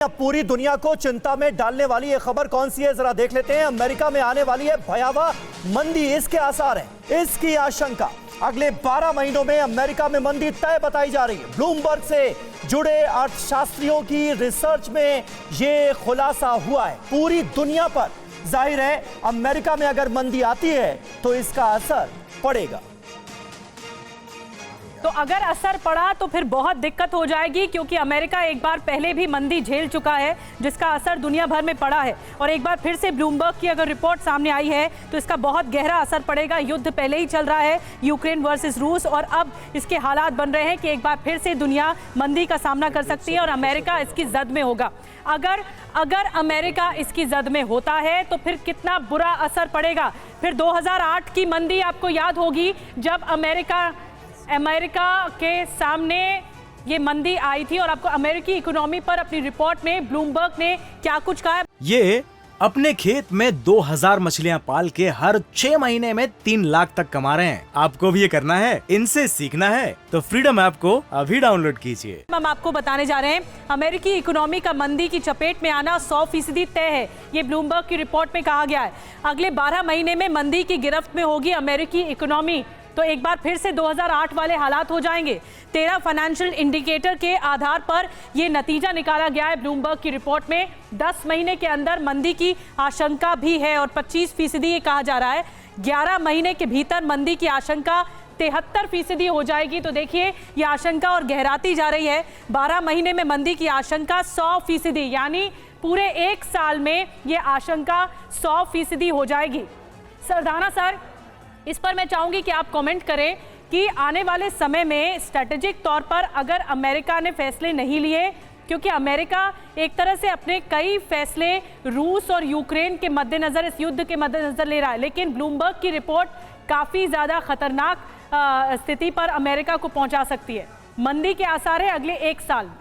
अब पूरी दुनिया को चिंता में डालने वाली ये खबर कौन सी है, जरा देख लेते हैं। अमेरिका में आने वाली है भयावह मंदी, इसके आसार हैं, इसकी आशंका। अगले 12 महीनों में अमेरिका में मंदी तय बताई जा रही है। ब्लूमबर्ग से जुड़े अर्थशास्त्रियों की रिसर्च में ये खुलासा हुआ है। पूरी दुनिया पर जाहिर है अमेरिका में अगर मंदी आती है तो इसका असर पड़ेगा। तो अगर असर पड़ा तो फिर बहुत दिक्कत हो जाएगी, क्योंकि अमेरिका एक बार पहले भी मंदी झेल चुका है जिसका असर दुनिया भर में पड़ा है। और एक बार फिर से ब्लूमबर्ग की अगर रिपोर्ट सामने आई है तो इसका बहुत गहरा असर पड़ेगा। युद्ध पहले ही चल रहा है, यूक्रेन वर्सेस रूस, और अब इसके हालात बन रहे हैं कि एक बार फिर से दुनिया मंदी का सामना कर सकती है और अमेरिका इसकी जद में होगा। अगर अमेरिका इसकी जद में होता है तो फिर कितना बुरा असर पड़ेगा। फिर 2008 की मंदी आपको याद होगी, जब अमेरिका के सामने ये मंदी आई थी, और आपको अमेरिकी इकोनॉमी पर अपनी रिपोर्ट में ब्लूमबर्ग ने क्या कुछ कहा है। ये अपने खेत में 2000 मछलियां पाल के हर 6 महीने में 3 लाख तक कमा रहे हैं। आपको भी ये करना है, इनसे सीखना है तो फ्रीडम ऐप को अभी डाउनलोड कीजिए। हम आपको बताने जा रहे हैं, अमेरिकी इकोनॉमी का मंदी की चपेट में आना 100% तय है। ये ब्लूमबर्ग की रिपोर्ट में कहा गया है। अगले 12 महीने में मंदी की गिरफ्त में होगी अमेरिकी इकोनॉमी, तो एक बार फिर से 2008 वाले हालात हो जाएंगे। 13 फाइनेंशियल इंडिकेटर के आधार पर यह नतीजा निकाला गया है ब्लूमबर्ग की रिपोर्ट में। 10 महीने के अंदर मंदी की आशंका भी है और 25% ये कहा जा रहा है। 11 महीने के भीतर मंदी की आशंका 73% हो जाएगी। तो देखिए ये आशंका और गहराती जा रही है। 12 महीने में मंदी की आशंका 100%, यानी पूरे एक साल में ये आशंका 100% हो जाएगी। सरदाना सर, इस पर मैं चाहूंगी कि आप कमेंट करें कि आने वाले समय में स्ट्रेटेजिक तौर पर अगर अमेरिका ने फैसले नहीं लिए, क्योंकि अमेरिका एक तरह से अपने कई फैसले रूस और यूक्रेन के मद्देनजर, इस युद्ध के मद्देनजर ले रहा है, लेकिन ब्लूमबर्ग की रिपोर्ट काफ़ी ज़्यादा खतरनाक स्थिति पर अमेरिका को पहुंचा सकती है। मंदी के आसार है अगले एक साल में।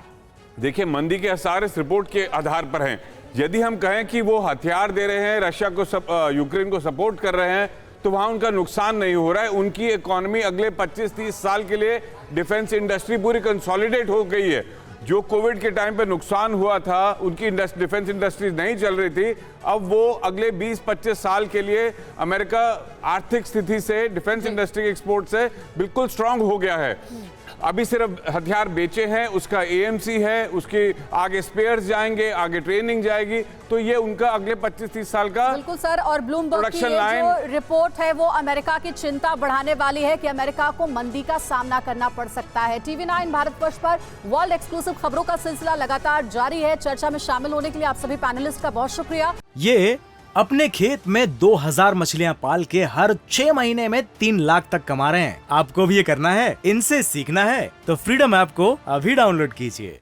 देखिए, मंदी के आसार इस रिपोर्ट के आधार पर हैं। यदि हम कहें कि वो हथियार दे रहे हैं, रशिया को यूक्रेन को सपोर्ट कर रहे हैं, तो वहां उनका नुकसान नहीं हो रहा है। उनकी इकोनॉमी अगले 25-30 साल के लिए, डिफेंस इंडस्ट्री पूरी कंसोलिडेट हो गई है। जो कोविड के टाइम पे नुकसान हुआ था, उनकी डिफेंस इंडस्ट्री नहीं चल रही थी, अब वो अगले 20-25 साल के लिए अमेरिका आर्थिक स्थिति से, डिफेंस इंडस्ट्री के एक्सपोर्ट से बिल्कुल स्ट्रांग हो गया है। अभी सिर्फ हथियार बेचे हैं, उसका एएमसी है, उसके आगे स्पेयर्स जाएंगे, आगे ट्रेनिंग जाएगी, तो ये उनका अगले 25-30 साल का बिल्कुल सर। और ब्लूमबर्ग की जो रिपोर्ट है वो अमेरिका की चिंता बढ़ाने वाली है कि अमेरिका को मंदी का सामना करना पड़ सकता है। TV9 भारतवर्ष पर वर्ल्ड एक्सक्लूसिव खबरों का सिलसिला लगातार जारी है। चर्चा में शामिल होने के लिए आप सभी पैनलिस्ट का बहुत शुक्रिया। ये अपने खेत में 2000 मछलियां पाल के हर 6 महीने में 3 लाख तक कमा रहे हैं। आपको भी ये करना है, इनसे सीखना है तो फ्रीडम ऐप को अभी डाउनलोड कीजिए।